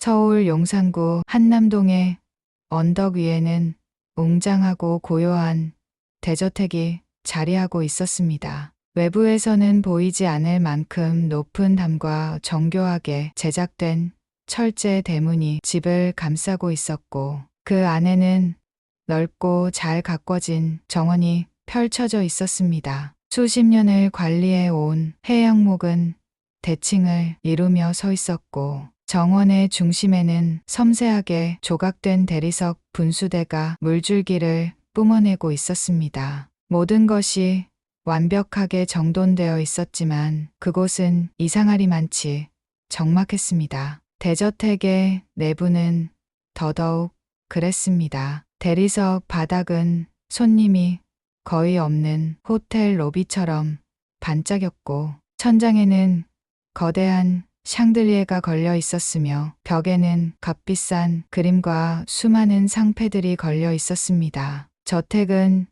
서울 용산구 한남동의 언덕 위에는 웅장하고 고요한 대저택이 자리하고 있었습니다. 외부에서는 보이지 않을 만큼 높은 담과 정교하게 제작된 철제 대문이 집을 감싸고 있었고, 그 안에는 넓고 잘 가꿔진 정원이 펼쳐져 있었습니다. 수십 년을 관리해 온 해양목은 대칭을 이루며 서 있었고, 정원의 중심에는 섬세하게 조각된 대리석 분수대가 물줄기를 뿜어내고 있었습니다. 모든 것이 완벽하게 정돈되어 있었지만 그곳은 이상하리만치 적막했습니다. 대저택의 내부는 더더욱 그랬습니다. 대리석 바닥은 손님이 거의 없는 호텔 로비처럼 반짝였고, 천장에는 거대한 샹들리에가 걸려 있었으며 벽에는 값비싼 그림과 수많은 상패들이 걸려 있었습니다. 저택은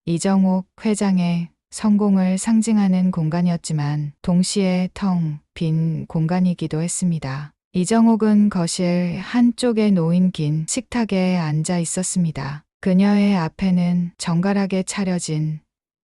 이정옥 회장의 성공을 상징하는 공간이었지만 동시에 텅 빈 공간이기도 했습니다. 이정옥은 거실 한쪽에 놓인 긴 식탁에 앉아 있었습니다. 그녀의 앞에는 정갈하게 차려진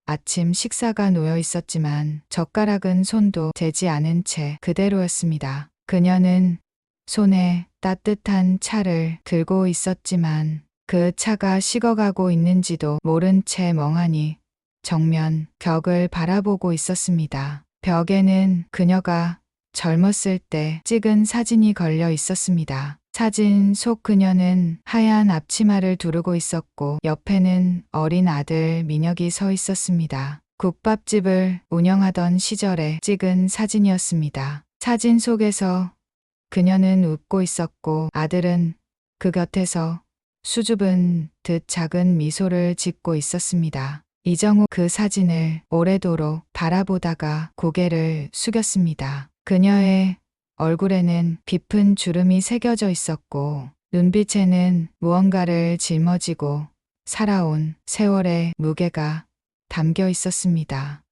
아침 식사가 놓여 있었지만 젓가락은 손도 대지 않은 채 그대로였습니다. 그녀는 손에 따뜻한 차를 들고 있었지만 그 차가 식어가고 있는지도 모른 채 멍하니 정면 벽을 바라보고 있었습니다. 벽에는 그녀가 젊었을 때 찍은 사진이 걸려 있었습니다. 사진 속 그녀는 하얀 앞치마를 두르고 있었고 옆에는 어린 아들 민혁이 서 있었습니다. 국밥집을 운영하던 시절에 찍은 사진이었습니다. 사진 속에서 그녀는 웃고 있었고 아들은 그 곁에서 수줍은 듯 작은 미소를 짓고 있었습니다. 이정우 그 사진을 오래도록 바라보다가 고개를 숙였습니다. 그녀의 얼굴에는 깊은 주름이 새겨져 있었고 눈빛에는 무언가를 짊어지고 살아온 세월의 무게가 담겨 있었습니다.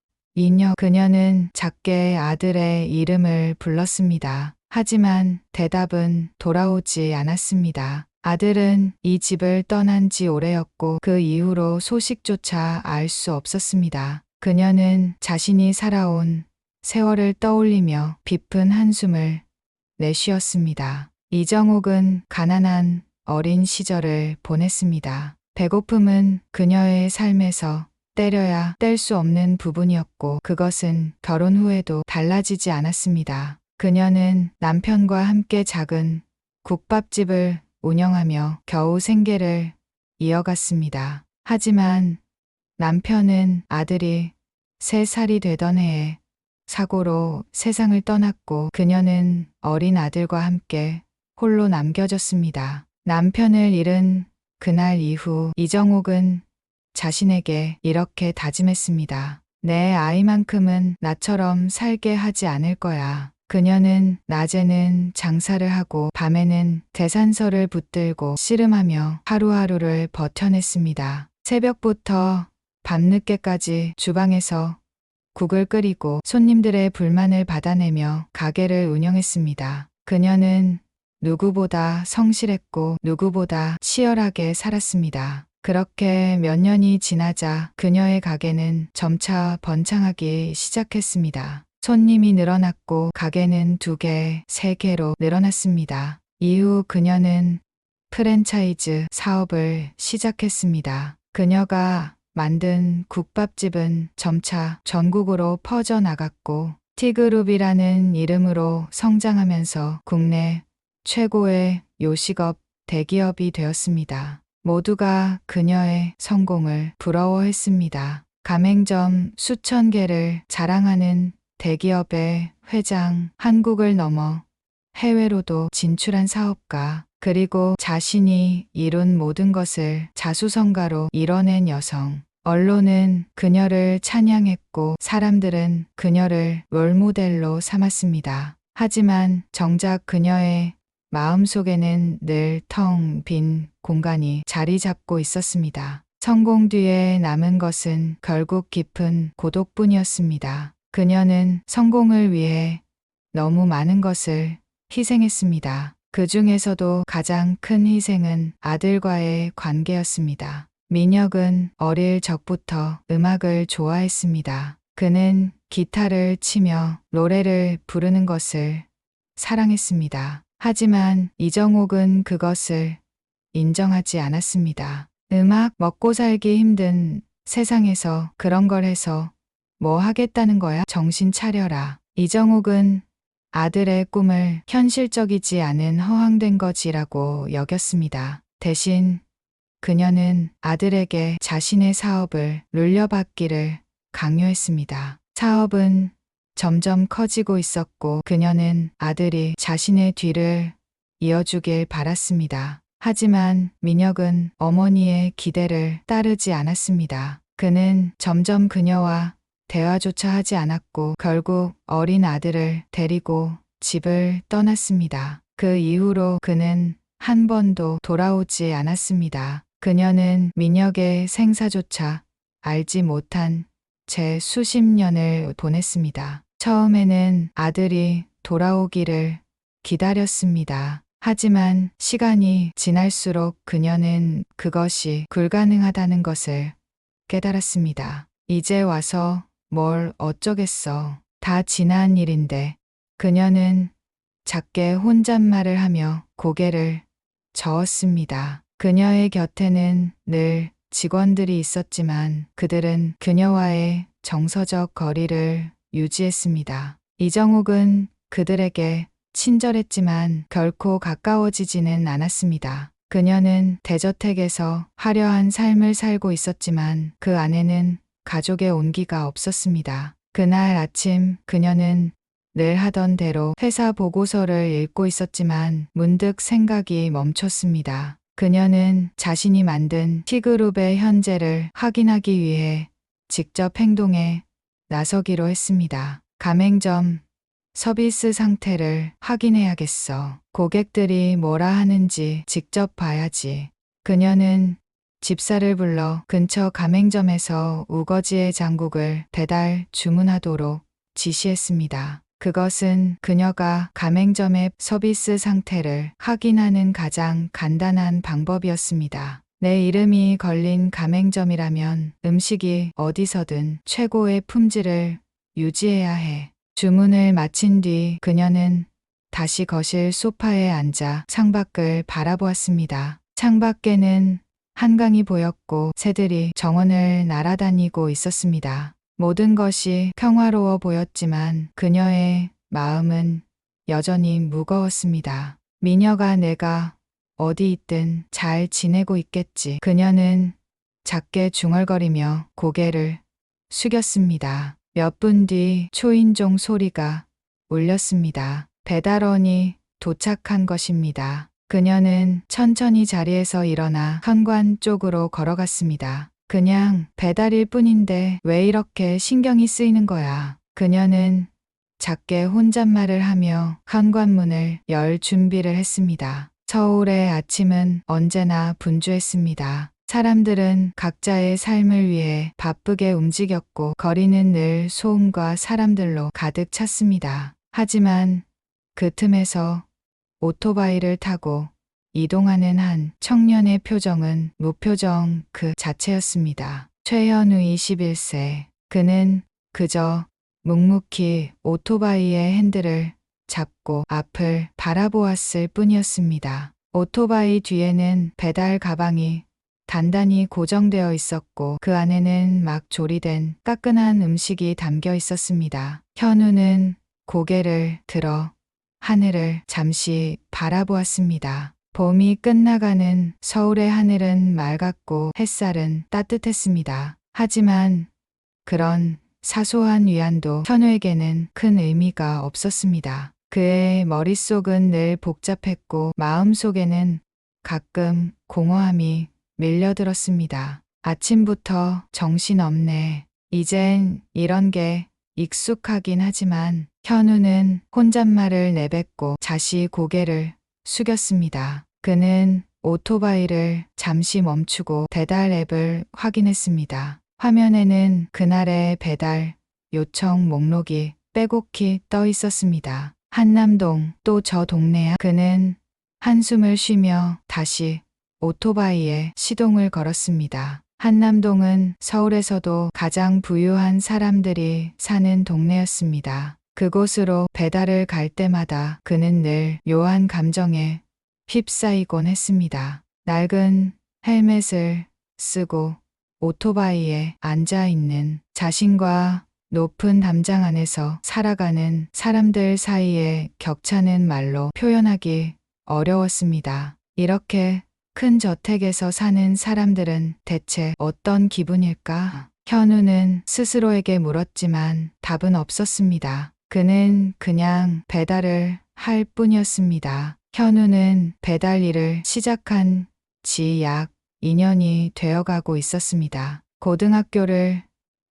그녀는 작게 아들의 이름을 불렀습니다. 하지만 대답은 돌아오지 않았습니다. 아들은 이 집을 떠난 지 오래였고 그 이후로 소식조차 알 수 없었습니다. 그녀는 자신이 살아온 세월을 떠올리며 깊은 한숨을 내쉬었습니다. 이정옥은 가난한 어린 시절을 보냈습니다. 배고픔은 그녀의 삶에서 때려야 뗄 수 없는 부분이었고 그것은 결혼 후에도 달라지지 않았습니다. 그녀는 남편과 함께 작은 국밥집을 운영하며 겨우 생계를 이어갔습니다. 하지만 남편은 아들이 3살이 되던 해에 사고로 세상을 떠났고 그녀는 어린 아들과 함께 홀로 남겨졌습니다. 남편을 잃은 그날 이후 이정옥은 자신에게 이렇게 다짐했습니다. 내 아이만큼은 나처럼 살게 하지 않을 거야. 그녀는 낮에는 장사를 하고 밤에는 대산서를 붙들고 씨름하며 하루하루를 버텨냈습니다. 새벽부터 밤늦게까지 주방에서 국을 끓이고 손님들의 불만을 받아내며 가게를 운영했습니다. 그녀는 누구보다 성실했고 누구보다 치열하게 살았습니다. 그렇게 몇 년이 지나자 그녀의 가게는 점차 번창하기 시작했습니다. 손님이 늘어났고 가게는 2개, 3개로 늘어났습니다. 이후 그녀는 프랜차이즈 사업을 시작했습니다. 그녀가 만든 국밥집은 점차 전국으로 퍼져나갔고 티그룹이라는 이름으로 성장하면서 국내 최고의 요식업 대기업이 되었습니다. 모두가 그녀의 성공을 부러워했습니다. 가맹점 수천 개를 자랑하는 대기업의 회장, 한국을 넘어 해외로도 진출한 사업가, 그리고 자신이 이룬 모든 것을 자수성가로 이뤄낸 여성. 언론은 그녀를 찬양했고 사람들은 그녀를 롤모델로 삼았습니다. 하지만 정작 그녀의 마음속에는 늘 텅 빈 공간이 자리 잡고 있었습니다. 성공 뒤에 남은 것은 결국 깊은 고독뿐이었습니다. 그녀는 성공을 위해 너무 많은 것을 희생했습니다. 그 중에서도 가장 큰 희생은 아들과의 관계였습니다. 민혁은 어릴 적부터 음악을 좋아했습니다. 그는 기타를 치며 노래를 부르는 것을 사랑했습니다. 하지만 이정옥은 그것을 인정하지 않았습니다. 음악 먹고 살기 힘든 세상에서 그런 걸 해서 뭐 하겠다는 거야? 정신 차려라. 이정옥은 아들의 꿈을 현실적이지 않은 허황된 것이라고 여겼습니다. 대신 그녀는 아들에게 자신의 사업을 물려받기를 강요했습니다. 사업은 점점 커지고 있었고 그녀는 아들이 자신의 뒤를 이어주길 바랐습니다. 하지만 민혁은 어머니의 기대를 따르지 않았습니다. 그는 점점 그녀와 대화조차 하지 않았고 결국 어린 아들을 데리고 집을 떠났습니다. 그 이후로 그는 한 번도 돌아오지 않았습니다. 그녀는 민혁의 생사조차 알지 못한 채 수십 년을 보냈습니다. 처음에는 아들이 돌아오기를 기다렸습니다. 하지만 시간이 지날수록 그녀는 그것이 불가능하다는 것을 깨달았습니다. 이제 와서 뭘 어쩌겠어. 다 지난 일인데. 그녀는 작게 혼잣말을 하며 고개를 저었습니다. 그녀의 곁에는 늘 직원들이 있었지만 그들은 그녀와의 정서적 거리를 유지했습니다. 이정옥은 그들에게 친절했지만 결코 가까워지지는 않았습니다. 그녀는 대저택에서 화려한 삶을 살고 있었지만 그 안에는 가족의 온기가 없었습니다. 그날 아침 그녀는 늘 하던 대로 회사 보고서를 읽고 있었지만 문득 생각이 멈췄습니다. 그녀는 자신이 만든 T그룹의 현재를 확인하기 위해 직접 행동에 나서기로 했습니다. 가맹점 서비스 상태를 확인해야겠어. 고객들이 뭐라 하는지 직접 봐야지. 그녀는 집사를 불러 근처 가맹점에서 우거지의 장국을 배달 주문하도록 지시했습니다. 그것은 그녀가 가맹점의 서비스 상태를 확인하는 가장 간단한 방법이었습니다. 내 이름이 걸린 가맹점이라면 음식이 어디서든 최고의 품질을 유지해야 해. 주문을 마친 뒤 그녀는 다시 거실 소파에 앉아 창밖을 바라보았습니다. 창밖에는 한강이 보였고 새들이 정원을 날아다니고 있었습니다. 모든 것이 평화로워 보였지만 그녀의 마음은 여전히 무거웠습니다. 미녀가 내가 어디 있든 잘 지내고 있겠지. 그녀는 작게 중얼거리며 고개를 숙였습니다. 몇 분 뒤 초인종 소리가 울렸습니다. 배달원이 도착한 것입니다. 그녀는 천천히 자리에서 일어나 현관 쪽으로 걸어갔습니다. 그냥 배달일 뿐인데 왜 이렇게 신경이 쓰이는 거야. 그녀는 작게 혼잣말을 하며 현관문을 열 준비를 했습니다. 서울의 아침은 언제나 분주했습니다. 사람들은 각자의 삶을 위해 바쁘게 움직였고 거리는 늘 소음과 사람들로 가득 찼습니다. 하지만 그 틈에서 오토바이를 타고 이동하는 한 청년의 표정은 무표정 그 자체였습니다. 최현우 21세. 그는 그저 묵묵히 오토바이의 핸들을 잡고 앞을 바라보았을 뿐이었습니다. 오토바이 뒤에는 배달 가방이 단단히 고정되어 있었고 그 안에는 막 조리된 따끈한 음식이 담겨 있었습니다. 현우는 고개를 들어 하늘을 잠시 바라보았습니다. 봄이 끝나가는 서울의 하늘은 맑았고 햇살은 따뜻했습니다. 하지만 그런 사소한 위안도 현우에게는 큰 의미가 없었습니다. 그의 머릿속은 늘 복잡했고 마음속에는 가끔 공허함이 밀려들었습니다. 아침부터 정신없네. 이젠 이런 게 익숙하긴 하지만 현우는 혼잣말을 내뱉고 다시 고개를 숙였습니다. 그는 오토바이를 잠시 멈추고 배달 앱을 확인했습니다. 화면에는 그날의 배달 요청 목록이 빼곡히 떠 있었습니다. 한남동, 또 저 동네야. 그는 한숨을 쉬며 다시 오토바이에 시동을 걸었습니다. 한남동은 서울에서도 가장 부유한 사람들이 사는 동네였습니다. 그곳으로 배달을 갈 때마다 그는 늘 묘한 감정에 휩싸이곤 했습니다. 낡은 헬멧을 쓰고 오토바이에 앉아 있는 자신과 높은 담장 안에서 살아가는 사람들 사이의 격차는 말로 표현하기 어려웠습니다. 이렇게 큰 저택에서 사는 사람들은 대체 어떤 기분일까? 현우는 스스로에게 물었지만 답은 없었습니다. 그는 그냥 배달을 할 뿐이었습니다. 현우는 배달 일을 시작한 지 약 2년이 되어가고 있었습니다. 고등학교를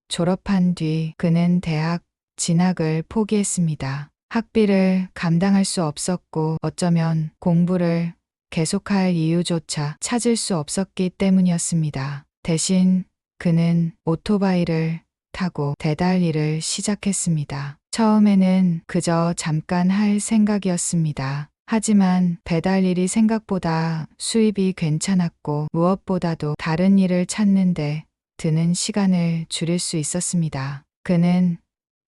졸업한 뒤 그는 대학 진학을 포기했습니다. 학비를 감당할 수 없었고 어쩌면 공부를 계속할 이유조차 찾을 수 없었기 때문이었습니다. 대신 그는 오토바이를 타고 배달 일을 시작했습니다. 처음에는 그저 잠깐 할 생각이었습니다. 하지만 배달 일이 생각보다 수입이 괜찮았고 무엇보다도 다른 일을 찾는데 드는 시간을 줄일 수 있었습니다. 그는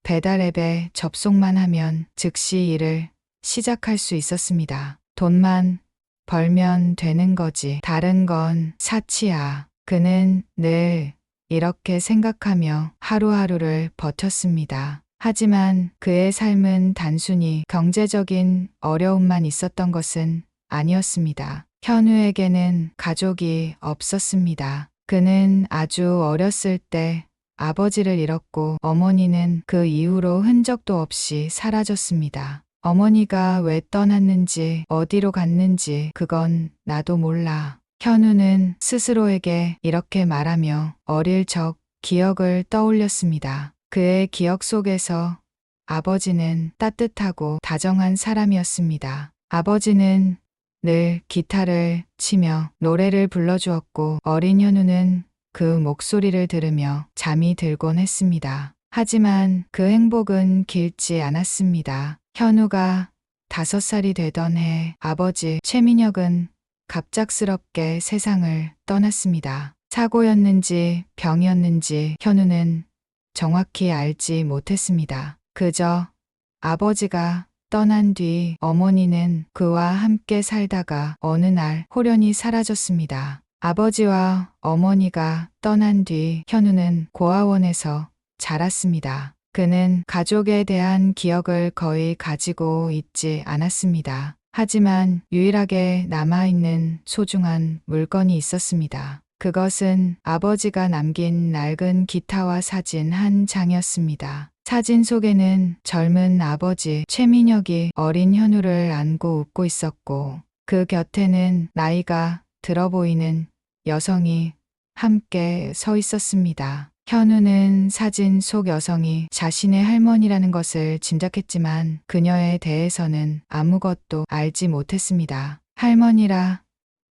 배달 앱에 접속만 하면 즉시 일을 시작할 수 있었습니다. 돈만 벌면 되는 거지. 다른 건 사치야. 그는 늘 이렇게 생각하며 하루하루를 버텼습니다. 하지만 그의 삶은 단순히 경제적인 어려움만 있었던 것은 아니었습니다. 현우에게는 가족이 없었습니다. 그는 아주 어렸을 때 아버지를 잃었고 어머니는 그 이후로 흔적도 없이 사라졌습니다. 어머니가 왜 떠났는지 어디로 갔는지 그건 나도 몰라. 현우는 스스로에게 이렇게 말하며 어릴 적 기억을 떠올렸습니다. 그의 기억 속에서 아버지는 따뜻하고 다정한 사람이었습니다. 아버지는 늘 기타를 치며 노래를 불러주었고 어린 현우는 그 목소리를 들으며 잠이 들곤 했습니다. 하지만 그 행복은 길지 않았습니다. 현우가 5살이 되던 해 아버지 최민혁은 갑작스럽게 세상을 떠났습니다. 사고였는지 병이었는지 현우는 정확히 알지 못했습니다. 그저 아버지가 떠난 뒤 어머니는 그와 함께 살다가 어느 날 홀연히 사라졌습니다. 아버지와 어머니가 떠난 뒤 현우는 고아원에서 자랐습니다. 그는 가족에 대한 기억을 거의 가지고 있지 않았습니다. 하지만 유일하게 남아있는 소중한 물건이 있었습니다. 그것은 아버지가 남긴 낡은 기타와 사진 한 장이었습니다. 사진 속에는 젊은 아버지 최민혁이 어린 현우를 안고 웃고 있었고 그 곁에는 나이가 들어 보이는 여성이 함께 서 있었습니다. 현우는 사진 속 여성이 자신의 할머니라는 것을 짐작했지만 그녀에 대해서는 아무것도 알지 못했습니다. 할머니라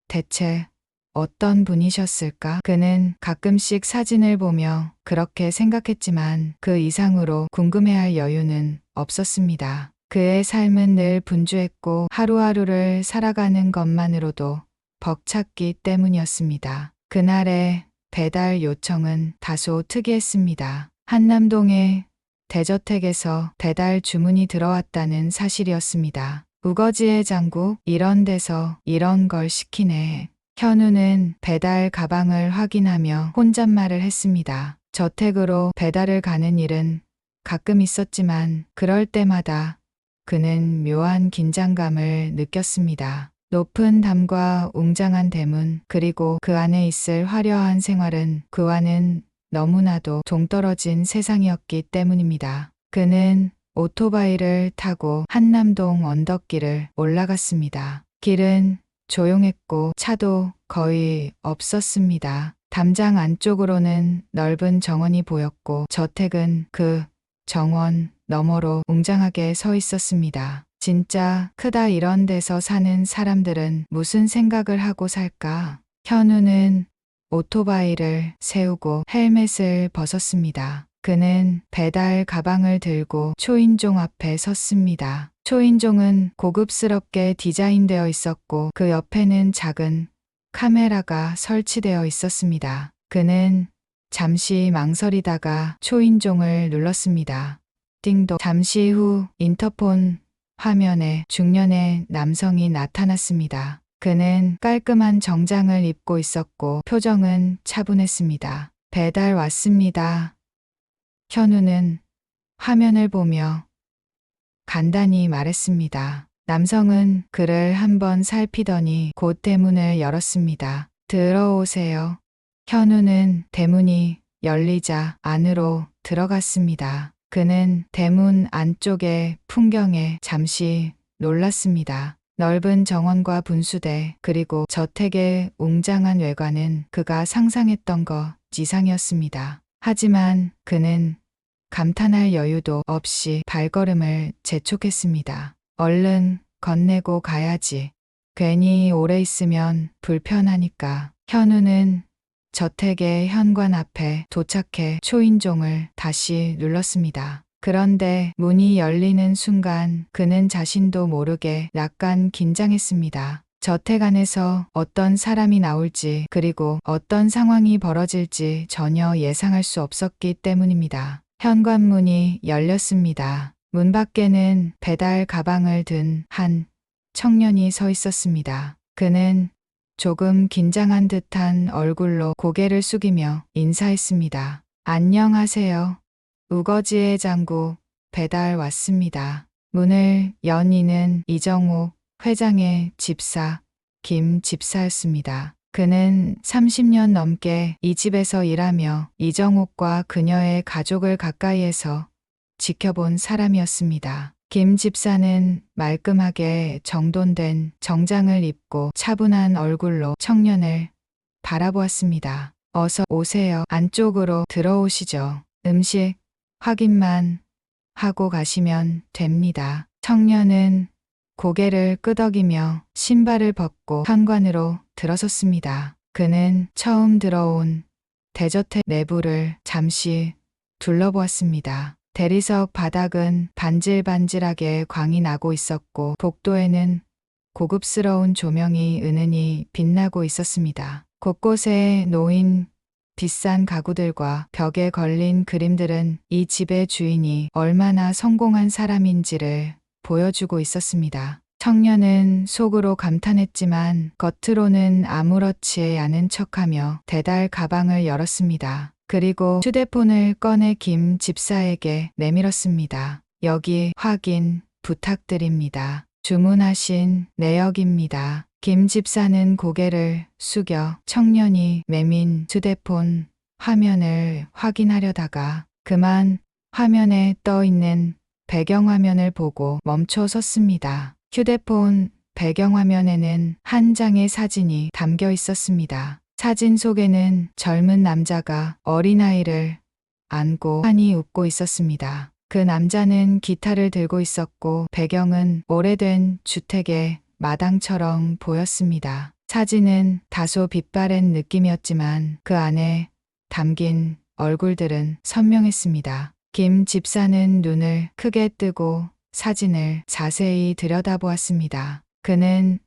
대체 어떤 분이셨을까? 그는 가끔씩 사진을 보며 그렇게 생각했지만 그 이상으로 궁금해할 여유는 없었습니다. 그의 삶은 늘 분주했고 하루하루를 살아가는 것만으로도 벅찼기 때문이었습니다. 그날의 배달 요청은 다소 특이했습니다. 한남동의 대저택에서 배달 주문이 들어왔다는 사실이었습니다. 우거지의 장국 이런 데서 이런 걸 시키네. 현우는 배달 가방을 확인하며 혼잣말을 했습니다. 저택으로 배달을 가는 일은 가끔 있었지만 그럴 때마다 그는 묘한 긴장감을 느꼈습니다. 높은 담과 웅장한 대문 그리고 그 안에 있을 화려한 생활은 그와는 너무나도 동떨어진 세상이었기 때문입니다. 그는 오토바이를 타고 한남동 언덕길을 올라갔습니다. 길은 조용했고 차도 거의 없었습니다. 담장 안쪽으로는 넓은 정원이 보였고 저택은 그 정원 너머로 웅장하게 서 있었습니다. 진짜 크다 이런 데서 사는 사람들은 무슨 생각을 하고 살까? 현우는 오토바이를 세우고 헬멧을 벗었습니다. 그는 배달 가방을 들고 초인종 앞에 섰습니다. 초인종은 고급스럽게 디자인되어 있었고 그 옆에는 작은 카메라가 설치되어 있었습니다. 그는 잠시 망설이다가 초인종을 눌렀습니다. 띵동. 잠시 후 인터폰 화면에 중년의 남성이 나타났습니다. 그는 깔끔한 정장을 입고 있었고 표정은 차분했습니다. 배달 왔습니다. 현우는 화면을 보며 간단히 말했습니다. 남성은 그를 한번 살피더니 곧 대문을 열었습니다. 들어오세요. 현우는 대문이 열리자 안으로 들어갔습니다. 그는 대문 안쪽의 풍경에 잠시 놀랐습니다. 넓은 정원과 분수대 그리고 저택의 웅장한 외관은 그가 상상했던 것 이상이었습니다. 하지만 그는 감탄할 여유도 없이 발걸음을 재촉했습니다. 얼른 건네고 가야지. 괜히 오래 있으면 불편하니까. 현우는 저택의 현관 앞에 도착해 초인종을 다시 눌렀습니다. 그런데 문이 열리는 순간 그는 자신도 모르게 약간 긴장했습니다. 저택 안에서 어떤 사람이 나올지 그리고 어떤 상황이 벌어질지 전혀 예상할 수 없었기 때문입니다. 현관문이 열렸습니다. 문 밖에는 배달 가방을 든 한 청년이 서 있었습니다. 그는 조금 긴장한 듯한 얼굴로 고개를 숙이며 인사했습니다. 안녕하세요. 우거지의 장국 배달 왔습니다. 문을 연 이는 이정옥 회장의 집사 김 집사였습니다. 그는 30년 넘게 이 집에서 일하며 이정옥과 그녀의 가족을 가까이에서 지켜본 사람이었습니다. 김 집사는 말끔하게 정돈된 정장을 입고 차분한 얼굴로 청년을 바라보았습니다. 어서 오세요. 안쪽으로 들어오시죠. 음식 확인만 하고 가시면 됩니다. 청년은 고개를 끄덕이며 신발을 벗고 현관으로 들어섰습니다. 그는 처음 들어온 대저택 내부를 잠시 둘러보았습니다. 대리석 바닥은 반질반질하게 광이 나고 있었고 복도에는 고급스러운 조명이 은은히 빛나고 있었습니다. 곳곳에 놓인 비싼 가구들과 벽에 걸린 그림들은 이 집의 주인이 얼마나 성공한 사람인지를 보여주고 있었습니다. 청년은 속으로 감탄했지만 겉으로는 아무렇지 않은 척하며 배달 가방을 열었습니다. 그리고 휴대폰을 꺼내 김 집사에게 내밀었습니다. 여기 확인 부탁드립니다. 주문하신 내역입니다. 김 집사는 고개를 숙여 청년이 내민 휴대폰 화면을 확인하려다가 그만 화면에 떠 있는 배경화면을 보고 멈춰 섰습니다. 휴대폰 배경화면에는 한 장의 사진이 담겨 있었습니다. 사진 속에는 젊은 남자가 어린아이를 안고 환히 웃고 있었습니다. 그 남자는 기타를 들고 있었고 배경은 오래된 주택의 마당처럼 보였습니다. 사진은 다소 빛바랜 느낌이었지만 그 안에 담긴 얼굴들은 선명했습니다. 김 집사는 눈을 크게 뜨고 사진을 자세히 들여다보았습니다. 그는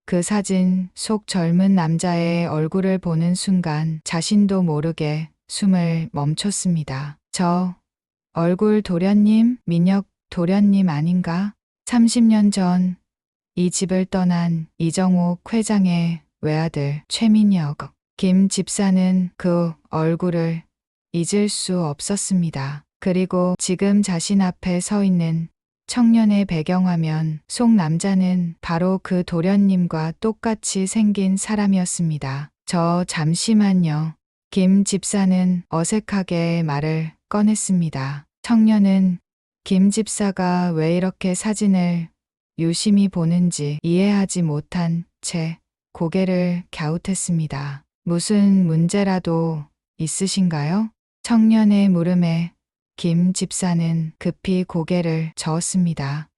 그 사진 속 젊은 남자의 얼굴을 보는 순간 자신도 모르게 숨을 멈췄습니다. 저 얼굴 도련님, 민혁 도련님 아닌가? 30년 전 이 집을 떠난 이정옥 회장의 외아들 최민혁. 김 집사는 그 얼굴을 잊을 수 없었습니다. 그리고 지금 자신 앞에 서 있는 청년의 배경화면 속 남자는 바로 그 도련님과 똑같이 생긴 사람이었습니다. 저 잠시만요. 김 집사는 어색하게 말을 꺼냈습니다. 청년은 김 집사가 왜 이렇게 사진을 유심히 보는지 이해하지 못한 채 고개를 갸웃했습니다. 무슨 문제라도 있으신가요? 청년의 물음에 김 집사는 급히 고개를 저었습니다.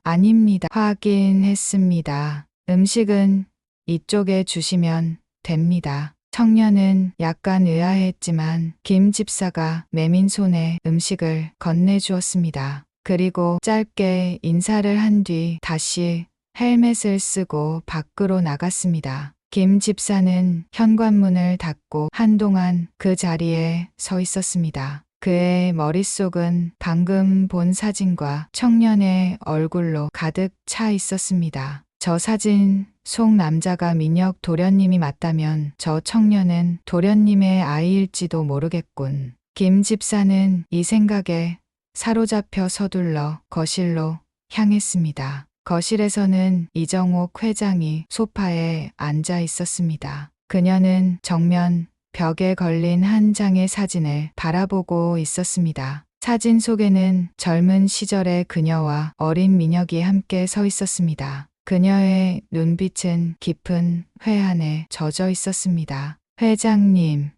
아닙니다. 확인했습니다. 음식은 이쪽에 주시면 됩니다. 청년은 약간 의아해했지만 김 집사가 매민 손에 음식을 건네주었습니다. 그리고 짧게 인사를 한 뒤 다시 헬멧을 쓰고 밖으로 나갔습니다. 김 집사는 현관문을 닫고 한동안 그 자리에 서 있었습니다. 그의 머릿속은 방금 본 사진과 청년의 얼굴로 가득 차 있었습니다. 저 사진 속 남자가 민혁 도련님이 맞다면 저 청년은 도련님의 아이일지도 모르겠군. 김 집사는 이 생각에 사로잡혀 서둘러 거실로 향했습니다. 거실에서는 이정옥 회장이 소파에 앉아 있었습니다. 그녀는 정면 벽에 걸린 한 장의 사진을 바라보고 있었습니다. 사진 속에는 젊은 시절의 그녀와 어린 민혁이 함께 서 있었습니다. 그녀의 눈빛은 깊은 회한에 젖어 있었습니다. 회장님,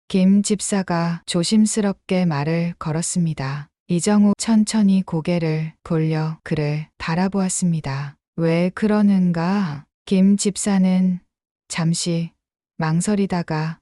김 집사가 조심스럽게 말을 걸었습니다. 이정욱 천천히 고개를 돌려 그를 바라보았습니다. 왜 그러는가? 김 집사는 잠시 망설이다가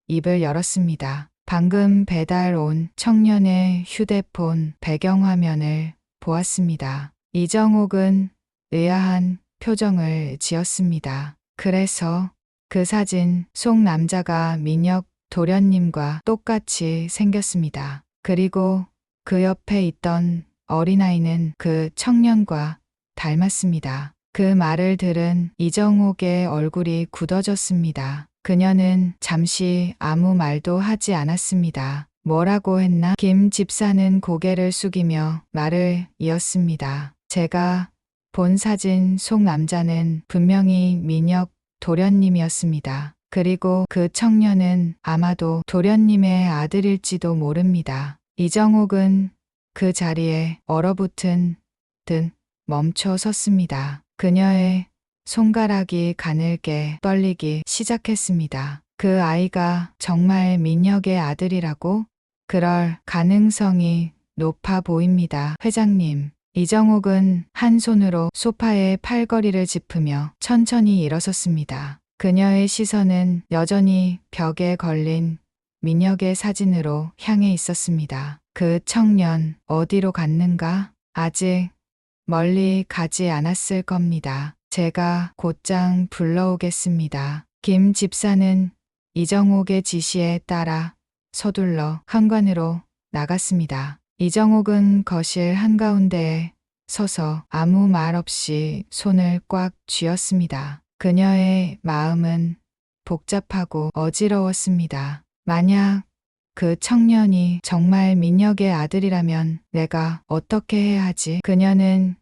입을 열었습니다. 방금 배달 온 청년의 휴대폰 배경화면을 보았습니다. 이정옥은 의아한 표정을 지었습니다. 그래서 그 사진 속 남자가 민혁 도련님과 똑같이 생겼습니다. 그리고 그 옆에 있던 어린아이는 그 청년과 닮았습니다. 그 말을 들은 이정옥의 얼굴이 굳어졌습니다. 그녀는 잠시 아무 말도 하지 않았습니다. 뭐라고 했나? 김 집사는 고개를 숙이며 말을 이었습니다. 제가 본 사진 속 남자는 분명히 민혁 도련님이었습니다. 그리고 그 청년은 아마도 도련님의 아들일지도 모릅니다. 이정옥은 그 자리에 얼어붙은 듯 멈춰 섰습니다. 그녀의 손가락이 가늘게 떨리기 시작했습니다. 그 아이가 정말 민혁의 아들이라고? 그럴 가능성이 높아 보입니다. 회장님. 이정옥은 한 손으로 소파의 팔걸이를 짚으며 천천히 일어섰습니다. 그녀의 시선은 여전히 벽에 걸린 민혁의 사진으로 향해 있었습니다. 그 청년 어디로 갔는가? 아직 멀리 가지 않았을 겁니다. 제가 곧장 불러오겠습니다. 김 집사는 이정옥의 지시에 따라 서둘러 현관으로 나갔습니다. 이정옥은 거실 한가운데에 서서 아무 말 없이 손을 꽉 쥐었습니다. 그녀의 마음은 복잡하고 어지러웠습니다. 만약 그 청년이 정말 민혁의 아들이라면 내가 어떻게 해야 하지? 그녀는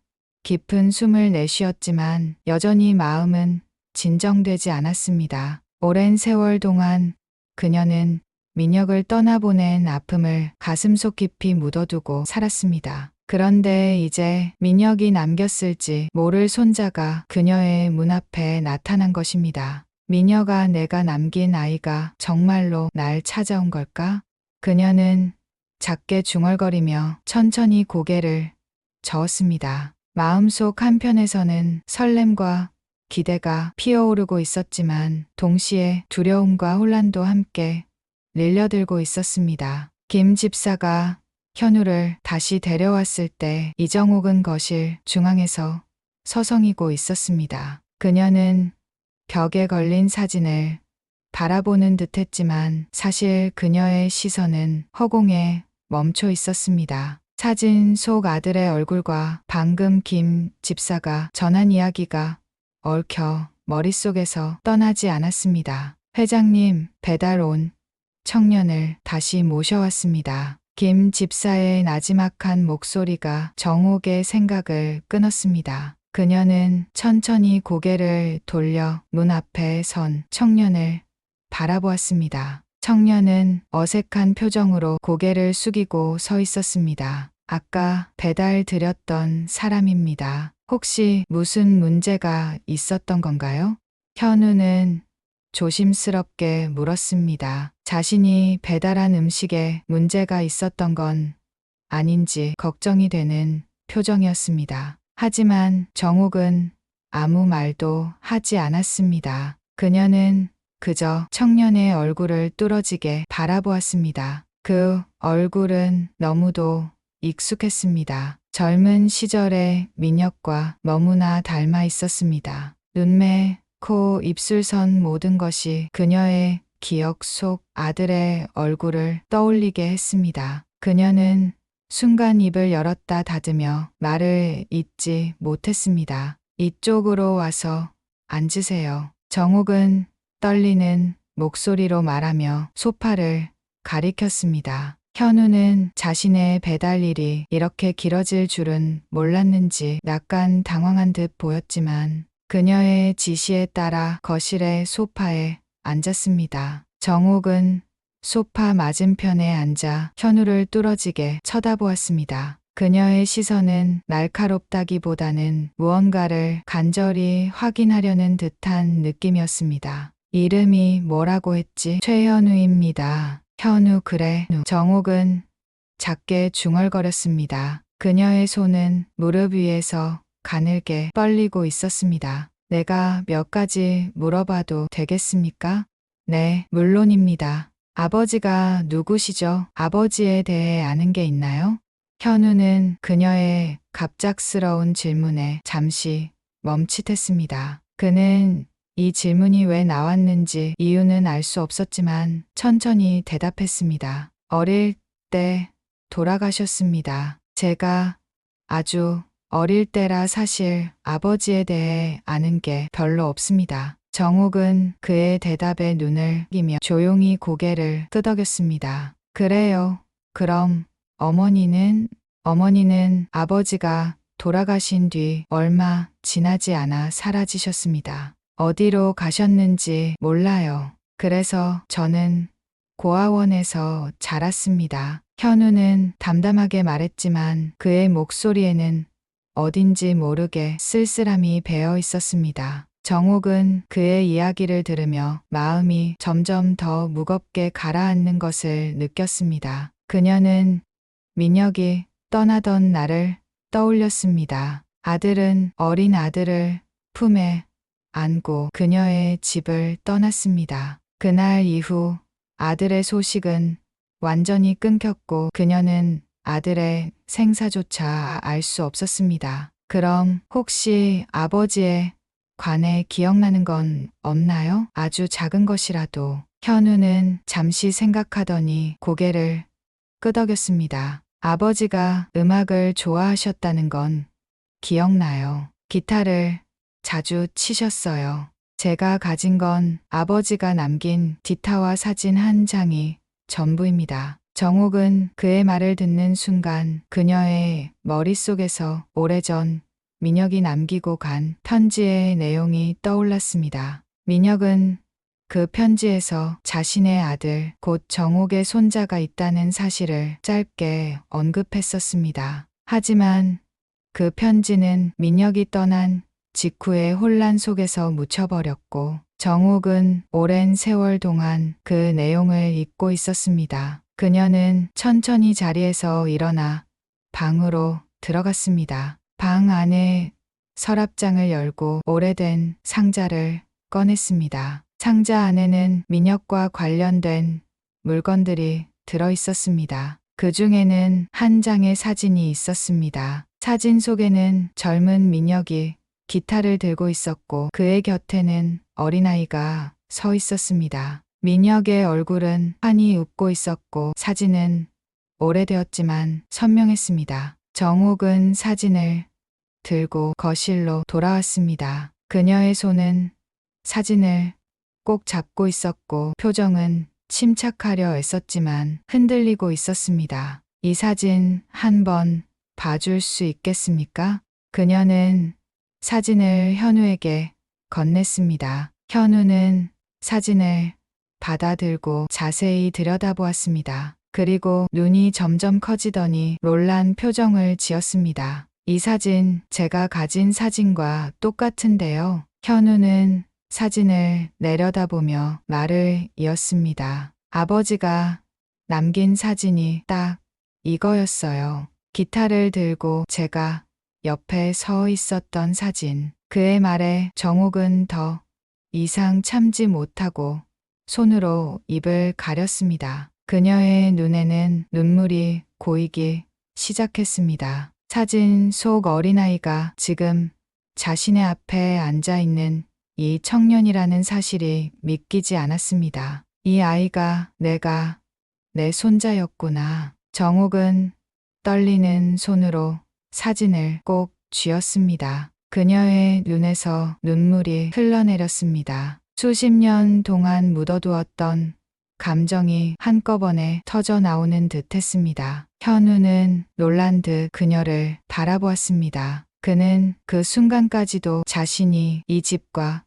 깊은 숨을 내쉬었지만 여전히 마음은 진정되지 않았습니다. 오랜 세월 동안 그녀는 민혁을 떠나보낸 아픔을 가슴속 깊이 묻어두고 살았습니다. 그런데 이제 민혁이 남겼을지 모를 손자가 그녀의 문 앞에 나타난 것입니다. 민혁아, 내가 남긴 아이가 정말로 날 찾아온 걸까? 그녀는 작게 중얼거리며 천천히 고개를 저었습니다. 마음속 한편에서는 설렘과 기대가 피어오르고 있었지만 동시에 두려움과 혼란도 함께 릴려들고 있었습니다. 김 집사가 현우를 다시 데려왔을 때 이정옥은 거실 중앙에서 서성이고 있었습니다. 그녀는 벽에 걸린 사진을 바라보는 듯했지만 사실 그녀의 시선은 허공에 멈춰 있었습니다. 사진 속 아들의 얼굴과 방금 김 집사가 전한 이야기가 얽혀 머릿속에서 떠나지 않았습니다. 회장님, 배달 온 청년을 다시 모셔왔습니다. 김 집사의 나지막한 목소리가 정옥의 생각을 끊었습니다. 그녀는 천천히 고개를 돌려 문 앞에 선 청년을 바라보았습니다. 청년은 어색한 표정으로 고개를 숙이고 서 있었습니다. 아까 배달 드렸던 사람입니다. 혹시 무슨 문제가 있었던 건가요? 현우는 조심스럽게 물었습니다. 자신이 배달한 음식에 문제가 있었던 건 아닌지 걱정이 되는 표정이었습니다. 하지만 정옥은 아무 말도 하지 않았습니다. 그녀는 그저 청년의 얼굴을 뚫어지게 바라보았습니다. 그 얼굴은 너무도 익숙했습니다. 젊은 시절의 민혁과 너무나 닮아 있었습니다. 눈매, 코, 입술선 모든 것이 그녀의 기억 속 아들의 얼굴을 떠올리게 했습니다. 그녀는 순간 입을 열었다 닫으며 말을 잇지 못했습니다. 이쪽으로 와서 앉으세요. 정옥은 떨리는 목소리로 말하며 소파를 가리켰습니다. 현우는 자신의 배달 일이 이렇게 길어질 줄은 몰랐는지 약간 당황한 듯 보였지만 그녀의 지시에 따라 거실의 소파에 앉았습니다. 정옥은 소파 맞은편에 앉아 현우를 뚫어지게 쳐다보았습니다. 그녀의 시선은 날카롭다기보다는 무언가를 간절히 확인하려는 듯한 느낌이었습니다. 이름이 뭐라고 했지? 최현우입니다. 현우 그래. 정옥은 작게 중얼거렸습니다. 그녀의 손은 무릎 위에서 가늘게 떨리고 있었습니다. 내가 몇 가지 물어봐도 되겠습니까? 네, 물론입니다. 아버지가 누구시죠? 아버지에 대해 아는 게 있나요? 현우는 그녀의 갑작스러운 질문에 잠시 멈칫했습니다. 그는 이 질문이 왜 나왔는지 이유는 알 수 없었지만 천천히 대답했습니다. 어릴 때 돌아가셨습니다. 제가 아주 어릴 때라 사실 아버지에 대해 아는 게 별로 없습니다. 정옥은 그의 대답에 눈을 끼며 조용히 고개를 끄덕였습니다. 그래요. 그럼 어머니는 아버지가 돌아가신 뒤 얼마 지나지 않아 사라지셨습니다. 어디로 가셨는지 몰라요. 그래서 저는 고아원에서 자랐습니다. 현우는 담담하게 말했지만 그의 목소리에는 어딘지 모르게 쓸쓸함이 배어 있었습니다. 정옥은 그의 이야기를 들으며 마음이 점점 더 무겁게 가라앉는 것을 느꼈습니다. 그녀는 민혁이 떠나던 날을 떠올렸습니다. 아들은 어린 아들을 품에 안고 그녀의 집을 떠났습니다. 그날 이후 아들의 소식은 완전히 끊겼고 그녀는 아들의 생사조차 알 수 없었습니다. 그럼 혹시 아버지에 관해 기억나는 건 없나요? 아주 작은 것이라도. 현우는 잠시 생각하더니 고개를 끄덕였습니다. 아버지가 음악을 좋아하셨다는 건 기억나요. 기타를 자주 치셨어요. 제가 가진 건 아버지가 남긴 기타와 사진 한 장이 전부입니다. 정옥은 그의 말을 듣는 순간 그녀의 머릿속에서 오래전 민혁이 남기고 간 편지의 내용이 떠올랐습니다. 민혁은 그 편지에서 자신의 아들, 곧 정옥의 손자가 있다는 사실을 짧게 언급했었습니다. 하지만 그 편지는 민혁이 떠난 직후의 혼란 속에서 묻혀버렸고 정옥은 오랜 세월 동안 그 내용을 잊고 있었습니다. 그녀는 천천히 자리에서 일어나 방으로 들어갔습니다. 방 안에 서랍장을 열고 오래된 상자를 꺼냈습니다. 상자 안에는 민혁과 관련된 물건들이 들어 있었습니다. 그 중에는 한 장의 사진이 있었습니다. 사진 속에는 젊은 민혁이 기타를 들고 있었고 그의 곁에는 어린아이가 서 있었습니다. 민혁의 얼굴은 환히 웃고 있었고 사진은 오래되었지만 선명했습니다. 정옥은 사진을 들고 거실로 돌아왔습니다. 그녀의 손은 사진을 꼭 잡고 있었고 표정은 침착하려 애썼지만 흔들리고 있었습니다. 이 사진 한번 봐줄 수 있겠습니까? 그녀는 사진을 현우에게 건넸습니다. 현우는 사진을 받아들고 자세히 들여다보았습니다. 그리고 눈이 점점 커지더니 놀란 표정을 지었습니다. 이 사진 제가 가진 사진과 똑같은데요. 현우는 사진을 내려다보며 말을 이었습니다. 아버지가 남긴 사진이 딱 이거였어요. 기타를 들고 제가 옆에 서 있었던 사진. 그의 말에 정옥은 더 이상 참지 못하고 손으로 입을 가렸습니다. 그녀의 눈에는 눈물이 고이기 시작했습니다. 사진 속 어린아이가 지금 자신의 앞에 앉아 있는 이 청년이라는 사실이 믿기지 않았습니다. 이 아이가 내 손자였구나. 정옥은 떨리는 손으로 사진을 꼭 쥐었습니다. 그녀의 눈에서 눈물이 흘러내렸습니다. 수십 년 동안 묻어두었던 감정이 한꺼번에 터져 나오는 듯 했습니다. 현우는 놀란 듯 그녀를 바라보았습니다. 그는 그 순간까지도 자신이 이 집과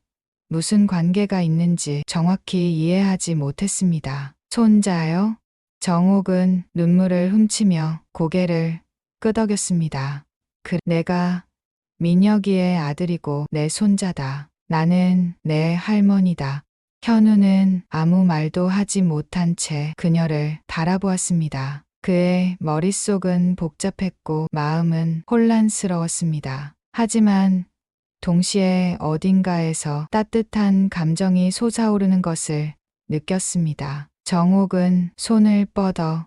무슨 관계가 있는지 정확히 이해하지 못했습니다. 손자요? 정옥은 눈물을 훔치며 고개를 끄덕였습니다. 내가 민혁이의 아들이고 내 손자다. 나는 내 할머니다. 현우는 아무 말도 하지 못한 채 그녀를 바라보았습니다. 그의 머릿속은 복잡했고 마음은 혼란스러웠습니다. 하지만 동시에 어딘가에서 따뜻한 감정이 솟아오르는 것을 느꼈습니다. 정옥은 손을 뻗어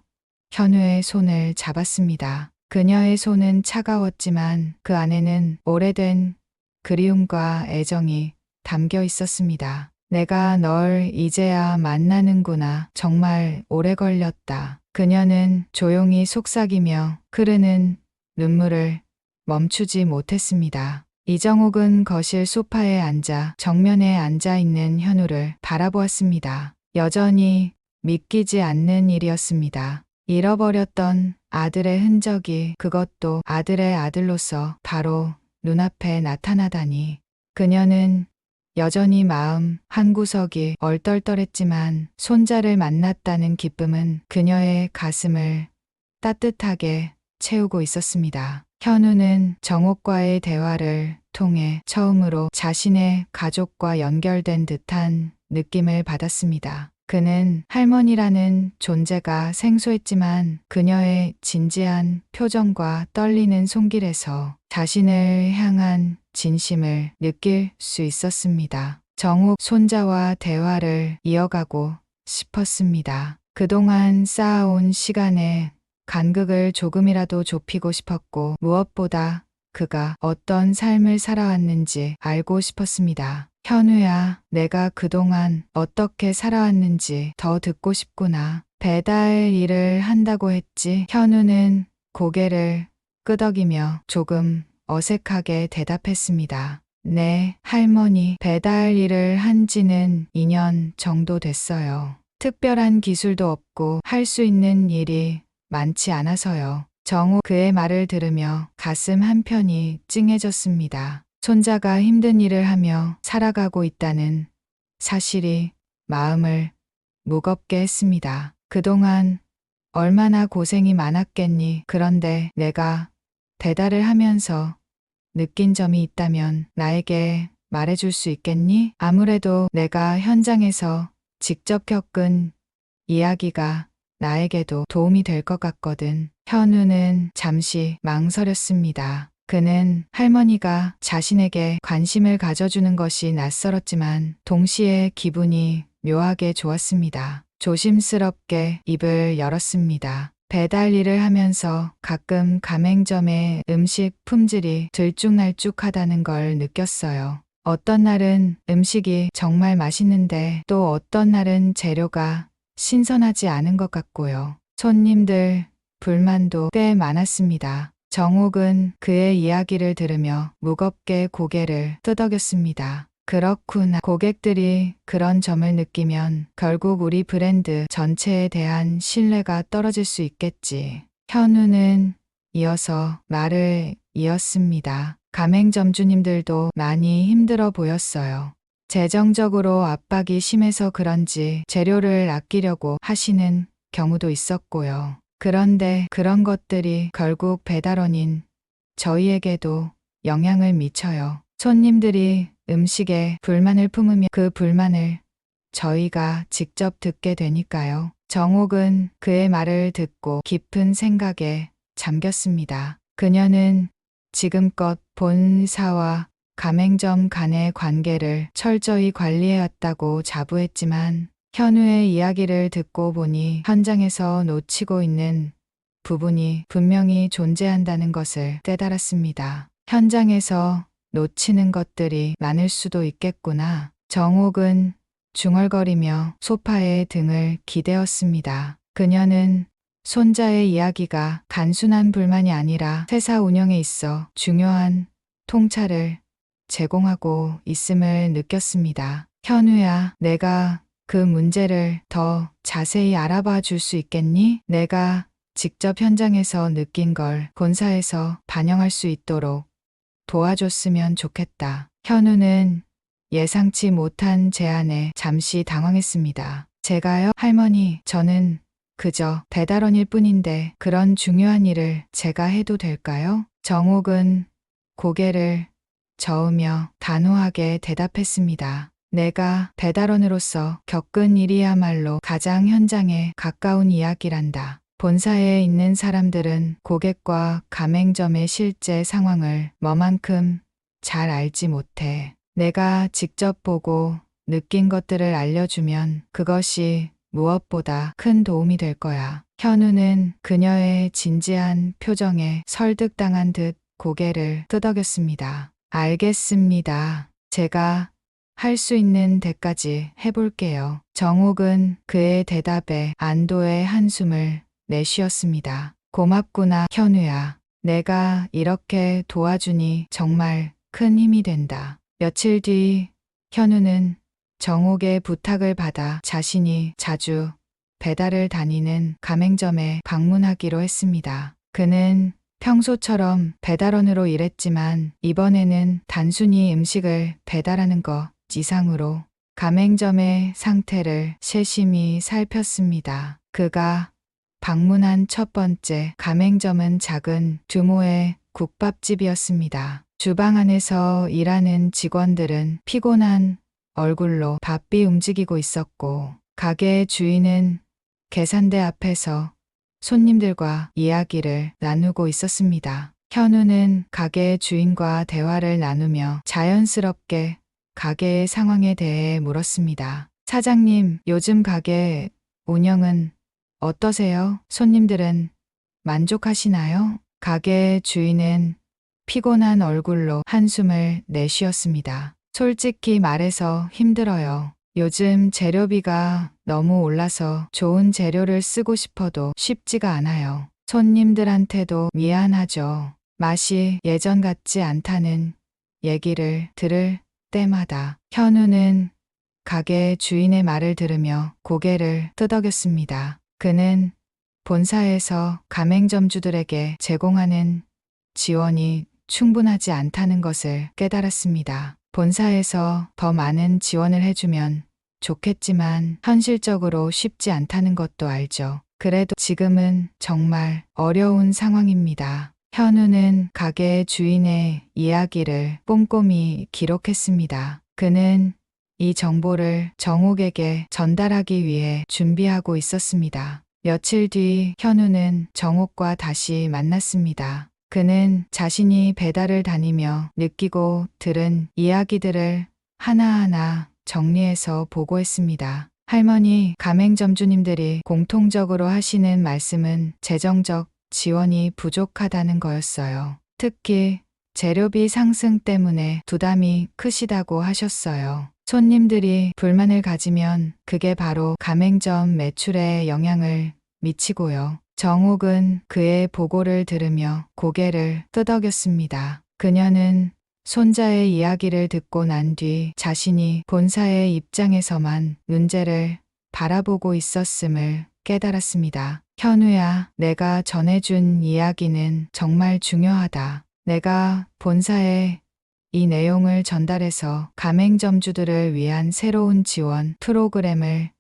현우의 손을 잡았습니다. 그녀의 손은 차가웠지만 그 안에는 오래된 그리움과 애정이 담겨 있었습니다. 내가 널 이제야 만나는구나. 정말 오래 걸렸다. 그녀는 조용히 속삭이며 흐르는 눈물을 멈추지 못했습니다. 이정옥은 거실 소파에 앉아 정면에 앉아 있는 현우를 바라보았습니다. 여전히 믿기지 않는 일이었습니다. 잃어버렸던 아들의 흔적이, 그것도 아들의 아들로서 바로 눈앞에 나타나다니. 그녀는 여전히 마음 한구석이 얼떨떨했지만 손자를 만났다는 기쁨은 그녀의 가슴을 따뜻하게 채우고 있었습니다. 현우는 정옥과의 대화를 통해 처음으로 자신의 가족과 연결된 듯한 느낌을 받았습니다. 그는 할머니라는 존재가 생소했지만 그녀의 진지한 표정과 떨리는 손길에서 자신을 향한 진심을 느낄 수 있었습니다. 정옥 손자와 대화를 이어가고 싶었습니다. 그동안 쌓아온 시간에 간극을 조금이라도 좁히고 싶었고 무엇보다 그가 어떤 삶을 살아왔는지 알고 싶었습니다. 현우야, 내가 그동안 어떻게 살아왔는지 더 듣고 싶구나. 배달 일을 한다고 했지? 현우는 고개를 끄덕이며 조금 어색하게 대답했습니다. 네, 할머니. 배달 일을 한 지는 2년 정도 됐어요. 특별한 기술도 없고 할 수 있는 일이 많지 않아서요. 정우 그의 말을 들으며 가슴 한편이 찡해졌습니다. 손자가 힘든 일을 하며 살아가고 있다는 사실이 마음을 무겁게 했습니다. 그동안 얼마나 고생이 많았겠니? 그런데 내가 배달을 하면서 느낀 점이 있다면 나에게 말해줄 수 있겠니? 아무래도 내가 현장에서 직접 겪은 이야기가 나에게도 도움이 될 것 같거든. 현우는 잠시 망설였습니다. 그는 할머니가 자신에게 관심을 가져주는 것이 낯설었지만 동시에 기분이 묘하게 좋았습니다. 조심스럽게 입을 열었습니다. 배달 일을 하면서 가끔 가맹점의 음식 품질이 들쭉날쭉하다는 걸 느꼈어요. 어떤 날은 음식이 정말 맛있는데 또 어떤 날은 재료가 신선하지 않은 것 같고요. 손님들 불만도 꽤 많았습니다. 정옥은 그의 이야기를 들으며 무겁게 고개를 끄덕였습니다. 그렇구나. 고객들이 그런 점을 느끼면 결국 우리 브랜드 전체에 대한 신뢰가 떨어질 수 있겠지. 현우는 이어서 말을 이었습니다. 가맹점주님들도 많이 힘들어 보였어요. 재정적으로 압박이 심해서 그런지 재료를 아끼려고 하시는 경우도 있었고요. 그런데 그런 것들이 결국 배달원인 저희에게도 영향을 미쳐요. 손님들이 음식에 불만을 품으면 그 불만을 저희가 직접 듣게 되니까요. 정옥은 그의 말을 듣고 깊은 생각에 잠겼습니다. 그녀는 지금껏 본사와 가맹점 간의 관계를 철저히 관리해왔다고 자부했지만 현우의 이야기를 듣고 보니 현장에서 놓치고 있는 부분이 분명히 존재한다는 것을 깨달았습니다. 현장에서 놓치는 것들이 많을 수도 있겠구나. 정옥은 중얼거리며 소파에 등을 기대었습니다. 그녀는 손자의 이야기가 단순한 불만이 아니라 회사 운영에 있어 중요한 통찰을 제공하고 있음을 느꼈습니다. 현우야, 내가 그 문제를 더 자세히 알아봐 줄 수 있겠니? 내가 직접 현장에서 느낀 걸 본사에서 반영할 수 있도록 도와줬으면 좋겠다. 현우는 예상치 못한 제안에 잠시 당황했습니다. 제가요? 할머니, 저는 그저 배달원일 뿐인데 그런 중요한 일을 제가 해도 될까요? 정옥은 고개를 저으며 단호하게 대답했습니다. 내가 배달원으로서 겪은 일이야말로 가장 현장에 가까운 이야기란다. 본사에 있는 사람들은 고객과 가맹점의 실제 상황을 뭐만큼 잘 알지 못해. 내가 직접 보고 느낀 것들을 알려주면 그것이 무엇보다 큰 도움이 될 거야. 현우는 그녀의 진지한 표정에 설득당한 듯 고개를 끄덕였습니다. 알겠습니다. 제가 할 수 있는 데까지 해볼게요. 정옥은 그의 대답에 안도의 한숨을 내쉬었습니다. 고맙구나, 현우야. 내가 이렇게 도와주니 정말 큰 힘이 된다. 며칠 뒤 현우는 정옥의 부탁을 받아 자신이 자주 배달을 다니는 가맹점에 방문하기로 했습니다. 그는 평소처럼 배달원으로 일했지만 이번에는 단순히 음식을 배달하는 것 이상으로 가맹점의 상태를 세심히 살폈습니다. 그가 방문한 첫 번째 가맹점은 작은 규모의 국밥집이었습니다. 주방 안에서 일하는 직원들은 피곤한 얼굴로 바삐 움직이고 있었고 가게 주인은 계산대 앞에서 손님들과 이야기를 나누고 있었습니다. 현우는 가게 주인과 대화를 나누며 자연스럽게 가게의 상황에 대해 물었습니다. 사장님, 요즘 가게 운영은 어떠세요? 손님들은 만족하시나요? 가게 주인은 피곤한 얼굴로 한숨을 내쉬었습니다. 솔직히 말해서 힘들어요. 요즘 재료비가 너무 올라서 좋은 재료를 쓰고 싶어도 쉽지가 않아요. 손님들한테도 미안하죠. 맛이 예전 같지 않다는 얘기를 들을 때마다 현우는 가게 주인의 말을 들으며 고개를 끄덕였습니다. 그는 본사에서 가맹점주들에게 제공하는 지원이 충분하지 않다는 것을 깨달았습니다. 본사에서 더 많은 지원을 해주면 좋겠지만 현실적으로 쉽지 않다는 것도 알죠. 그래도 지금은 정말 어려운 상황입니다. 현우는 가게 주인의 이야기를 꼼꼼히 기록했습니다. 그는 이 정보를 정옥에게 전달하기 위해 준비하고 있었습니다. 며칠 뒤 현우는 정옥과 다시 만났습니다. 그는 자신이 배달을 다니며 느끼고 들은 이야기들을 하나하나 정리해서 보고했습니다. 할머니, 가맹점주님들이 공통적으로 하시는 말씀은 재정적 지원이 부족하다는 거였어요. 특히 재료비 상승 때문에 부담이 크시다고 하셨어요. 손님들이 불만을 가지면 그게 바로 가맹점 매출에 영향을 미치고요. 정옥은 그의 보고를 들으며 고개를 끄덕였습니다. 그녀는 손자의 이야기를 듣고 난 뒤 자신이 본사의 입장에서만 문제를 바라보고 있었음을 깨달았습니다. 현우야, 내가 전해준 이야기는 정말 중요하다. 내가 본사에 이 내용을 전달해서 가맹점주들을 위한 새로운 지원 프로그램을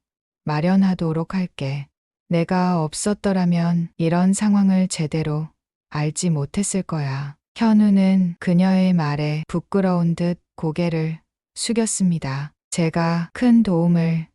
마련하도록 할게. 내가 없었더라면 이런 상황을 제대로 알지 못했을 거야. 현우는 그녀의 말에 부끄러운 듯 고개를 숙였습니다. 제가 큰 도움을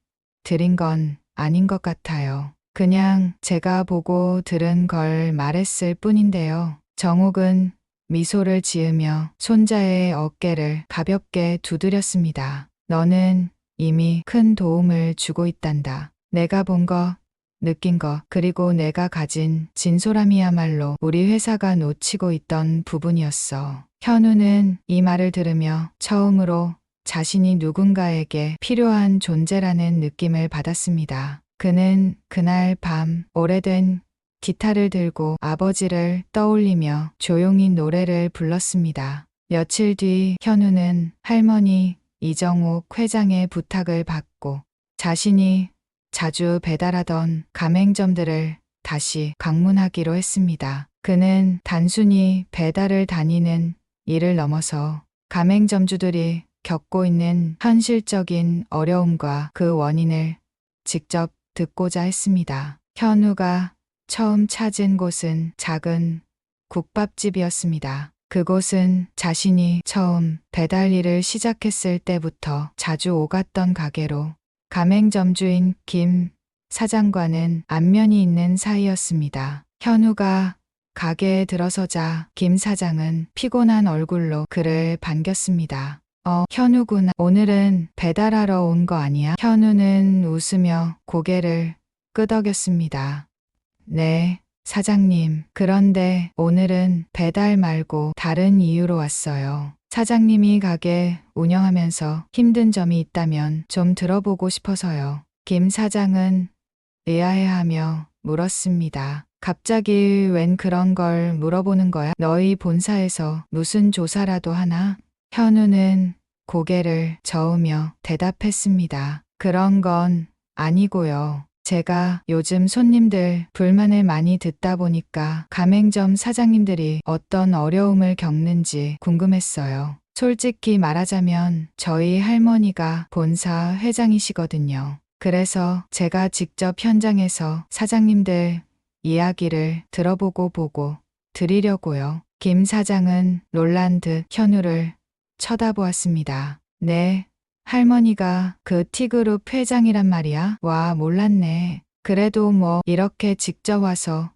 드린 건 아닌 것 같아요. 그냥 제가 보고 들은 걸 말했을 뿐인데요. 정옥은 미소를 지으며 손자의 어깨를 가볍게 두드렸습니다. 너는 이미 큰 도움을 주고 있단다. 내가 본 거, 느낀 거, 그리고 내가 가진 진솔함이야말로 우리 회사가 놓치고 있던 부분이었어. 현우는 이 말을 들으며 처음으로 자신이 누군가에게 필요한 존재라는 느낌을 받았습니다. 그는 그날 밤 오래된 기타를 들고 아버지를 떠올리며 조용히 노래를 불렀습니다. 며칠 뒤 현우는 할머니 이정옥 회장의 부탁을 받고 자신이 자주 배달하던 가맹점들을 다시 방문하기로 했습니다. 그는 단순히 배달을 다니는 일을 넘어서 가맹점주들이 겪고 있는 현실적인 어려움과 그 원인을 직접 듣고자 했습니다. 현우가 처음 찾은 곳은 작은 국밥집이었습니다. 그곳은 자신이 처음 배달 일을 시작했을 때부터 자주 오갔던 가게로 가맹점주인 김 사장과는 안면이 있는 사이였습니다. 현우가 가게에 들어서자 김 사장은 피곤한 얼굴로 그를 반겼습니다. 현우구나. 오늘은 배달하러 온 거 아니야? 현우는 웃으며 고개를 끄덕였습니다. 네, 사장님. 그런데 오늘은 배달 말고 다른 이유로 왔어요. 사장님이 가게 운영하면서 힘든 점이 있다면 좀 들어보고 싶어서요. 김 사장은 의아해하며 물었습니다. 갑자기 웬 그런 걸 물어보는 거야? 너희 본사에서 무슨 조사라도 하나? 현우는 고개를 저으며 대답했습니다. 그런 건 아니고요. 제가 요즘 손님들 불만을 많이 듣다 보니까 가맹점 사장님들이 어떤 어려움을 겪는지 궁금했어요. 솔직히 말하자면 저희 할머니가 본사 회장이시거든요. 그래서 제가 직접 현장에서 사장님들 이야기를 들어보고 드리려고요. 김 사장은 놀란 듯 현우를 쳐다보았습니다. 네, 할머니가 그 T그룹 회장이란 말이야? 와, 몰랐네. 그래도 뭐 이렇게 직접 와서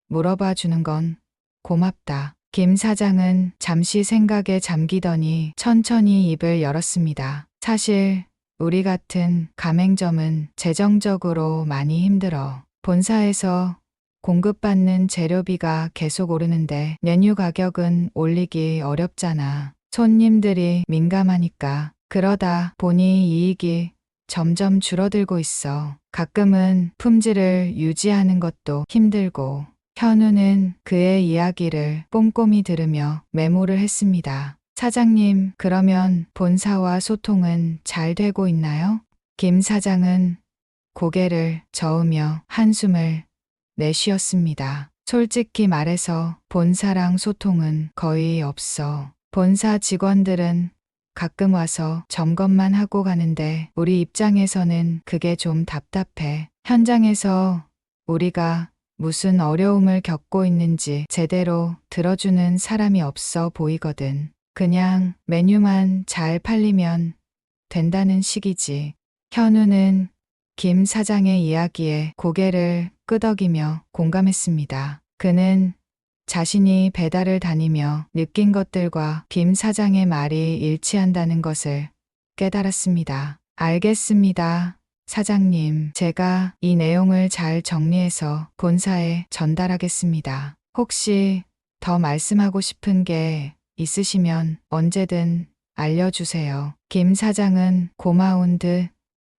물어봐 주는 건 고맙다. 김 사장은 잠시 생각에 잠기더니 천천히 입을 열었습니다. 사실 우리 같은 가맹점은 재정적으로 많이 힘들어. 본사에서 공급받는 재료비가 계속 오르는데 메뉴 가격은 올리기 어렵잖아. 손님들이 민감하니까. 그러다 보니 이익이 점점 줄어들고 있어. 가끔은 품질을 유지하는 것도 힘들고. 현우는 그의 이야기를 꼼꼼히 들으며 메모를 했습니다. 사장님, 그러면 본사와 소통은 잘 되고 있나요? 김 사장은 고개를 저으며 한숨을 내쉬었습니다. 솔직히 말해서 본사랑 소통은 거의 없어. 본사 직원들은 가끔 와서 점검만 하고 가는데 우리 입장에서는 그게 좀 답답해. 현장에서 우리가 무슨 어려움을 겪고 있는지 제대로 들어주는 사람이 없어 보이거든. 그냥 메뉴만 잘 팔리면 된다는 식이지. 현우는 김 사장의 이야기에 고개를 끄덕이며 공감했습니다. 그는 자신이 배달을 다니며 느낀 것들과 김 사장의 말이 일치한다는 것을 깨달았습니다. 알겠습니다. 사장님, 제가 이 내용을 잘 정리해서 본사에 전달하겠습니다. 혹시 더 말씀하고 싶은 게 있으시면 언제든 알려주세요. 김 사장은 고마운 듯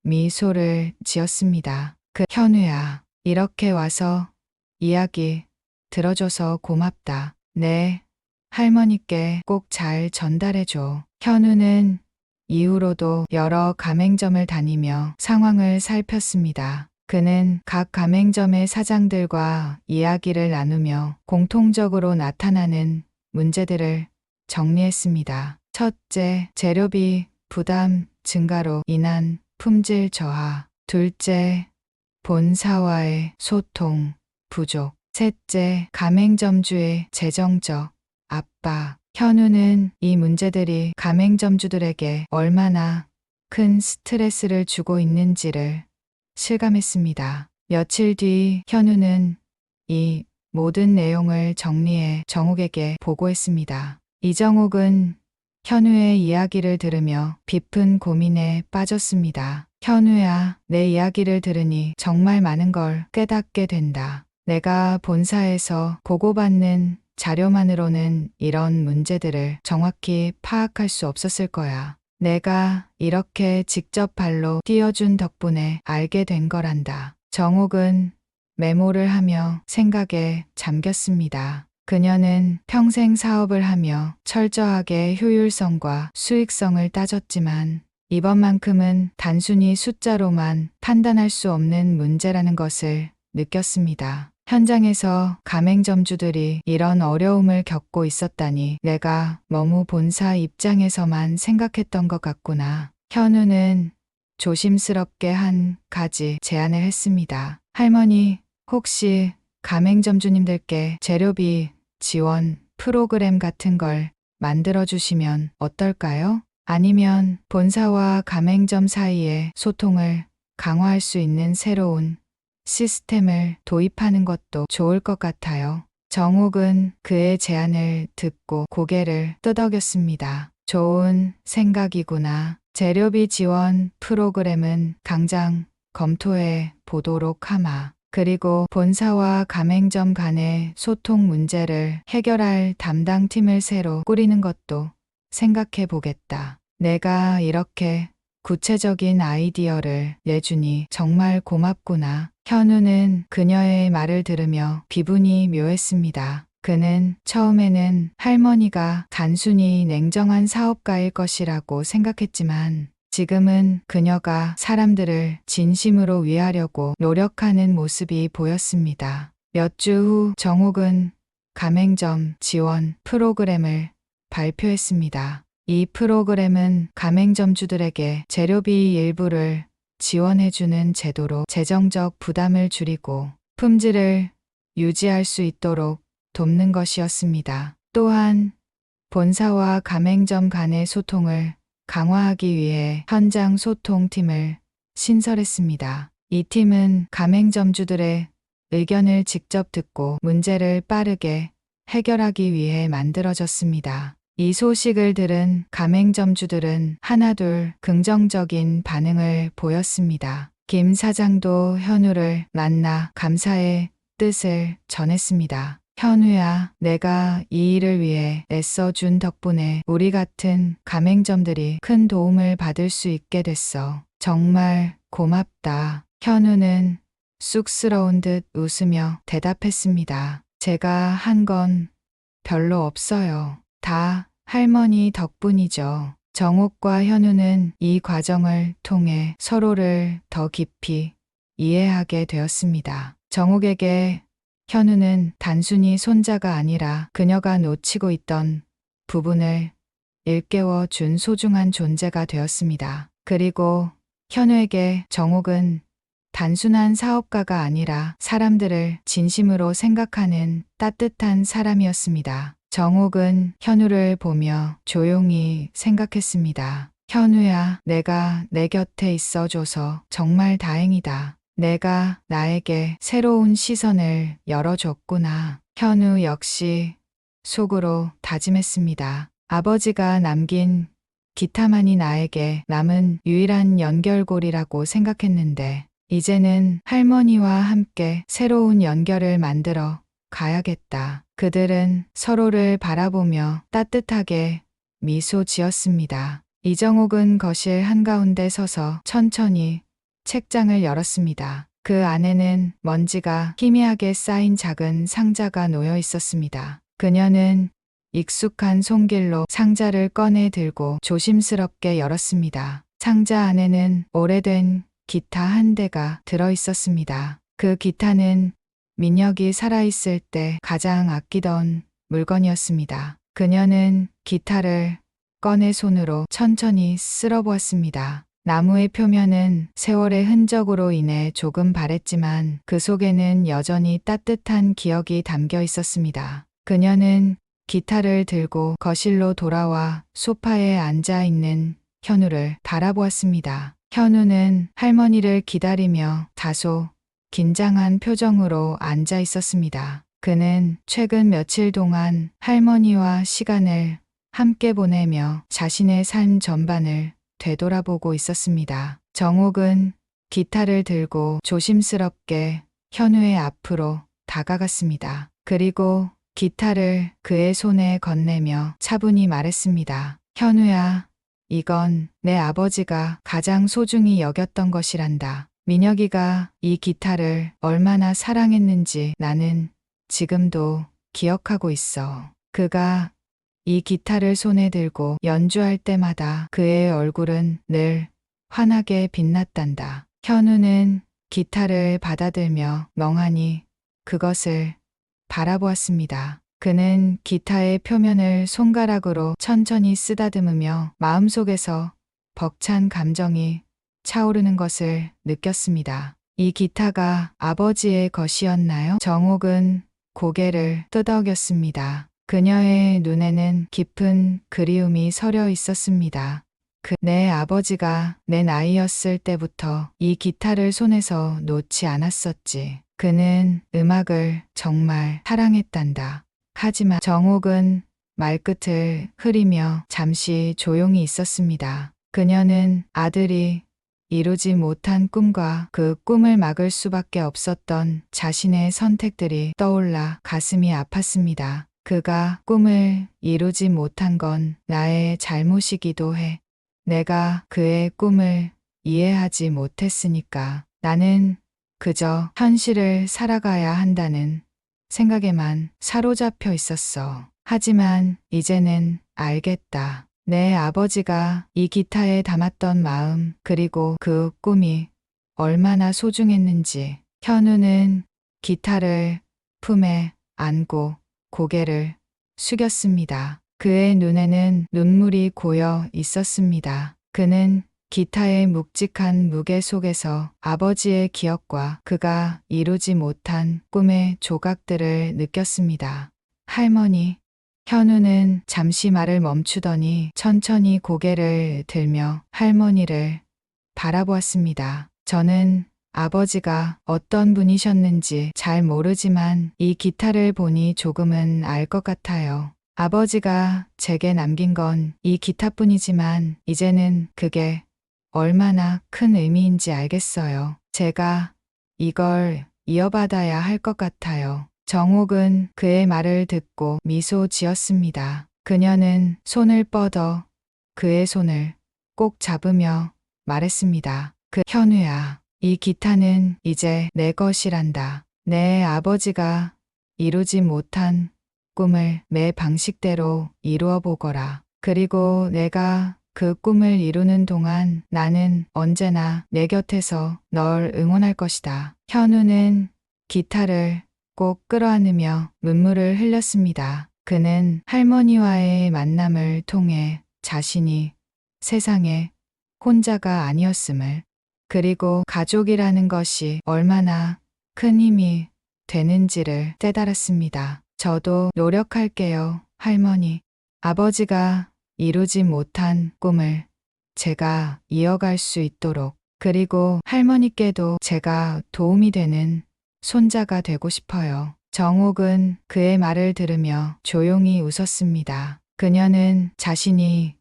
미소를 지었습니다. 현우야, 이렇게 와서 이야기 들어줘서 고맙다. 네, 할머니께 꼭 잘 전달해줘. 현우는 이후로도 여러 가맹점을 다니며 상황을 살폈습니다. 그는 각 가맹점의 사장들과 이야기를 나누며 공통적으로 나타나는 문제들을 정리했습니다. 첫째, 재료비 부담 증가로 인한 품질 저하. 둘째, 본사와의 소통 부족. 셋째, 가맹점주의 재정적 압박. 현우는 이 문제들이 가맹점주들에게 얼마나 큰 스트레스를 주고 있는지를 실감했습니다. 며칠 뒤 현우는 이 모든 내용을 정리해 정욱에게 보고했습니다. 이정욱은 현우의 이야기를 들으며 깊은 고민에 빠졌습니다. 현우야, 내 이야기를 들으니 정말 많은 걸 깨닫게 된다. 내가 본사에서 보고받는 자료만으로는 이런 문제들을 정확히 파악할 수 없었을 거야. 내가 이렇게 직접 발로 뛰어준 덕분에 알게 된 거란다. 정옥은 메모를 하며 생각에 잠겼습니다. 그녀는 평생 사업을 하며 철저하게 효율성과 수익성을 따졌지만 이번만큼은 단순히 숫자로만 판단할 수 없는 문제라는 것을 느꼈습니다. 현장에서 가맹점주들이 이런 어려움을 겪고 있었다니 내가 너무 본사 입장에서만 생각했던 것 같구나. 현우는 조심스럽게 한 가지 제안을 했습니다. 할머니, 혹시 가맹점주님들께 재료비 지원 프로그램 같은 걸 만들어주시면 어떨까요? 아니면 본사와 가맹점 사이의 소통을 강화할 수 있는 새로운 시스템을 도입하는 것도 좋을 것 같아요. 정옥은 그의 제안을 듣고 고개를 끄덕였습니다. 좋은 생각이구나. 재료비 지원 프로그램은 당장 검토해 보도록 하마. 그리고 본사와 가맹점 간의 소통 문제를 해결할 담당팀을 새로 꾸리는 것도 생각해 보겠다. 내가 이렇게 구체적인 아이디어를 내주니 정말 고맙구나. 현우는 그녀의 말을 들으며 기분이 묘했습니다. 그는 처음에는 할머니가 단순히 냉정한 사업가일 것이라고 생각했지만 지금은 그녀가 사람들을 진심으로 위하려고 노력하는 모습이 보였습니다. 몇 주 후 정옥은 가맹점 지원 프로그램을 발표했습니다. 이 프로그램은 가맹점주들에게 재료비 일부를 지원해주는 제도로 재정적 부담을 줄이고 품질을 유지할 수 있도록 돕는 것이었습니다. 또한 본사와 가맹점 간의 소통을 강화하기 위해 현장 소통팀을 신설했습니다. 이 팀은 가맹점주들의 의견을 직접 듣고 문제를 빠르게 해결하기 위해 만들어졌습니다. 이 소식을 들은 가맹점주들은 하나둘 긍정적인 반응을 보였습니다. 김 사장도 현우를 만나 감사의 뜻을 전했습니다. 현우야, 내가 이 일을 위해 애써준 덕분에 우리 같은 가맹점들이 큰 도움을 받을 수 있게 됐어. 정말 고맙다. 현우는 쑥스러운 듯 웃으며 대답했습니다. 제가 한 건 별로 없어요. 다 할머니 덕분이죠. 정옥과 현우는 이 과정을 통해 서로를 더 깊이 이해하게 되었습니다. 정옥에게 현우는 단순히 손자가 아니라 그녀가 놓치고 있던 부분을 일깨워 준 소중한 존재가 되었습니다. 그리고 현우에게 정옥은 단순한 사업가가 아니라 사람들을 진심으로 생각하는 따뜻한 사람이었습니다. 정옥은 현우를 보며 조용히 생각했습니다. 현우야, 내가 내 곁에 있어줘서 정말 다행이다. 내가 나에게 새로운 시선을 열어줬구나. 현우 역시 속으로 다짐했습니다. 아버지가 남긴 기타만이 나에게 남은 유일한 연결고리라고 생각했는데 이제는 할머니와 함께 새로운 연결을 만들어 가야겠다. 그들은 서로를 바라보며 따뜻하게 미소 지었습니다. 이정옥은 거실 한가운데 서서 천천히 책장을 열었습니다. 그 안에는 먼지가 희미하게 쌓인 작은 상자가 놓여 있었습니다. 그녀는 익숙한 손길로 상자를 꺼내 들고 조심스럽게 열었습니다. 상자 안에는 오래된 기타 한 대가 들어 있었습니다. 그 기타는 민혁이 살아있을 때 가장 아끼던 물건이었습니다. 그녀는 기타를 꺼내 손으로 천천히 쓸어보았습니다. 나무의 표면은 세월의 흔적으로 인해 조금 바랬지만 그 속에는 여전히 따뜻한 기억이 담겨 있었습니다. 그녀는 기타를 들고 거실로 돌아와 소파에 앉아 있는 현우를 바라보았습니다. 현우는 할머니를 기다리며 다소 긴장한 표정으로 앉아 있었습니다. 그는 최근 며칠 동안 할머니와 시간을 함께 보내며 자신의 삶 전반을 되돌아보고 있었습니다. 정옥은 기타를 들고 조심스럽게 현우의 앞으로 다가갔습니다. 그리고 기타를 그의 손에 건네며 차분히 말했습니다. 현우야, 이건 내 아버지가 가장 소중히 여겼던 것이란다. 민혁이가 이 기타를 얼마나 사랑했는지 나는 지금도 기억하고 있어. 그가 이 기타를 손에 들고 연주할 때마다 그의 얼굴은 늘 환하게 빛났단다. 현우는 기타를 받아들며 멍하니 그것을 바라보았습니다. 그는 기타의 표면을 손가락으로 천천히 쓰다듬으며 마음속에서 벅찬 감정이 차오르는 것을 느꼈습니다. 이 기타가 아버지의 것이었나요? 정옥은 고개를 끄덕였습니다. 그녀의 눈에는 깊은 그리움이 서려 있었습니다. 내 아버지가 내 나이였을 때부터 이 기타를 손에서 놓지 않았었지. 그는 음악을 정말 사랑했단다. 하지만 정옥은 말끝을 흐리며 잠시 조용히 있었습니다. 그녀는 아들이 이루지 못한 꿈과 그 꿈을 막을 수밖에 없었던 자신의 선택들이 떠올라 가슴이 아팠습니다. 그가 꿈을 이루지 못한 건 나의 잘못이기도 해. 내가 그의 꿈을 이해하지 못했으니까. 나는 그저 현실을 살아가야 한다는 생각에만 사로잡혀 있었어. 하지만 이제는 알겠다. 내 아버지가 이 기타에 담았던 마음, 그리고 그 꿈이 얼마나 소중했는지. 현우는 기타를 품에 안고 고개를 숙였습니다. 그의 눈에는 눈물이 고여 있었습니다. 그는 기타의 묵직한 무게 속에서 아버지의 기억과 그가 이루지 못한 꿈의 조각들을 느꼈습니다. 할머니. 현우는 잠시 말을 멈추더니 천천히 고개를 들며 할머니를 바라보았습니다. 저는 아버지가 어떤 분이셨는지 잘 모르지만 이 기타를 보니 조금은 알 것 같아요. 아버지가 제게 남긴 건 이 기타뿐이지만 이제는 그게 얼마나 큰 의미인지 알겠어요. 제가 이걸 이어받아야 할 것 같아요. 정옥은 그의 말을 듣고 미소 지었습니다. 그녀는 손을 뻗어 그의 손을 꼭 잡으며 말했습니다. 현우야, 이 기타는 이제 내 것이란다. 내 아버지가 이루지 못한 꿈을 내 방식대로 이루어 보거라. 그리고 내가 그 꿈을 이루는 동안 나는 언제나 내 곁에서 널 응원할 것이다. 현우는 기타를 꼭 끌어안으며 눈물을 흘렸습니다. 그는 할머니와의 만남을 통해 자신이 세상에 혼자가 아니었음을, 그리고 가족이라는 것이 얼마나 큰 힘이 되는지를 깨달았습니다. 저도 노력할게요, 할머니. 아버지가 이루지 못한 꿈을 제가 이어갈 수 있도록, 그리고 할머니께도 제가 도움이 되는 손자가 되고 싶어요. 정옥은 그의 말을 들으며 조용히 웃었습니다. 그녀는 자신이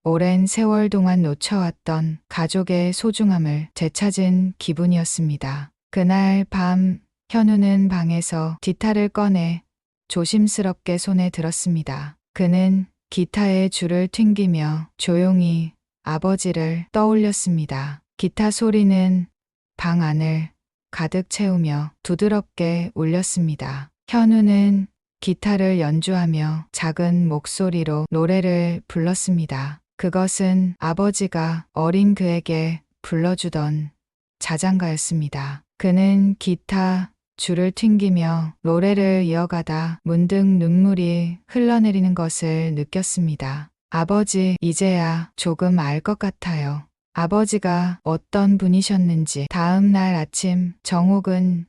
오랜 세월 동안 놓쳐왔던 가족의 소중함을 되찾은 기분이었습니다. 그날 밤 현우는 방에서 기타를 꺼내 조심스럽게 손에 들었습니다. 그는 기타의 줄을 튕기며 조용히 아버지를 떠올렸습니다. 기타 소리는 방 안을 가득 채우며 부드럽게 울렸습니다. 현우는 기타를 연주하며 작은 목소리로 노래를 불렀습니다. 그것은 아버지가 어린 그에게 불러주던 자장가였습니다. 그는 기타 줄을 튕기며 노래를 이어가다 문득 눈물이 흘러내리는 것을 느꼈습니다. 아버지, 이제야 조금 알 것 같아요. 아버지가 어떤 분이셨는지. 다음 날 아침 정옥은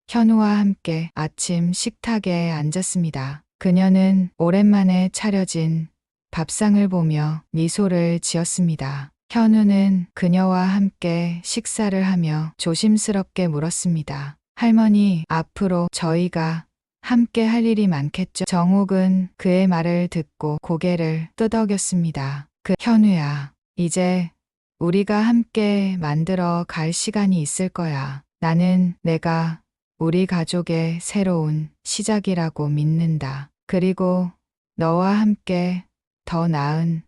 현우와 함께 아침 식탁에 앉았습니다. 그녀는 오랜만에 차려진 밥상을 보며 미소를 지었습니다. 현우는 그녀와 함께 식사를 하며 조심스럽게 물었습니다. 할머니, 앞으로 저희가 함께 할 일이 많겠죠. 정옥은 그의 말을 듣고 고개를 끄덕였습니다. 현우야, 이제 우리가 함께 만들어 갈 시간이 있을 거야. 나는 내가 우리 가족의 새로운 시작이라고 믿는다. 그리고 너와 함께 더 나은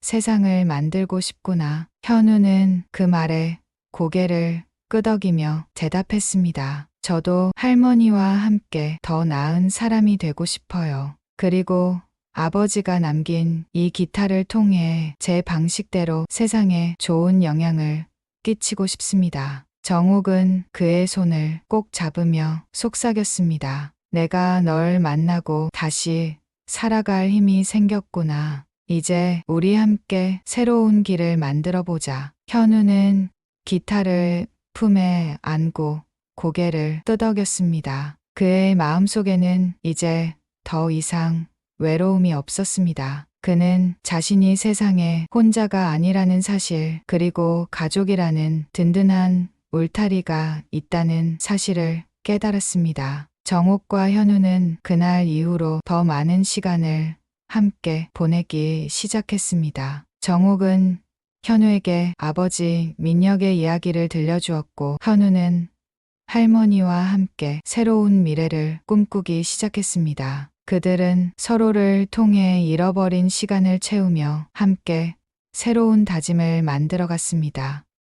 세상을 만들고 싶구나. 현우는 그 말에 고개를 끄덕이며 대답했습니다. 저도 할머니와 함께 더 나은 사람이 되고 싶어요. 그리고 아버지가 남긴 이 기타를 통해 제 방식대로 세상에 좋은 영향을 끼치고 싶습니다. 정옥은 그의 손을 꼭 잡으며 속삭였습니다. 내가 널 만나고 다시 살아갈 힘이 생겼구나. 이제 우리 함께 새로운 길을 만들어 보자. 현우는 기타를 품에 안고 고개를 끄덕였습니다. 그의 마음속에는 이제 더 이상 외로움이 없었습니다. 그는 자신이 세상에 혼자가 아니라는 사실, 그리고 가족이라는 든든한 울타리가 있다는 사실을 깨달았습니다. 정옥과 현우는 그날 이후로 더 많은 시간을 함께 보내기 시작했습니다. 정옥은 현우에게 아버지 민혁의 이야기를 들려주었고, 현우는 할머니와 함께 새로운 미래를 꿈꾸기 시작했습니다. 그들은 서로를 통해 잃어버린 시간을 채우며 함께 새로운 다짐을 만들어 갔습니다.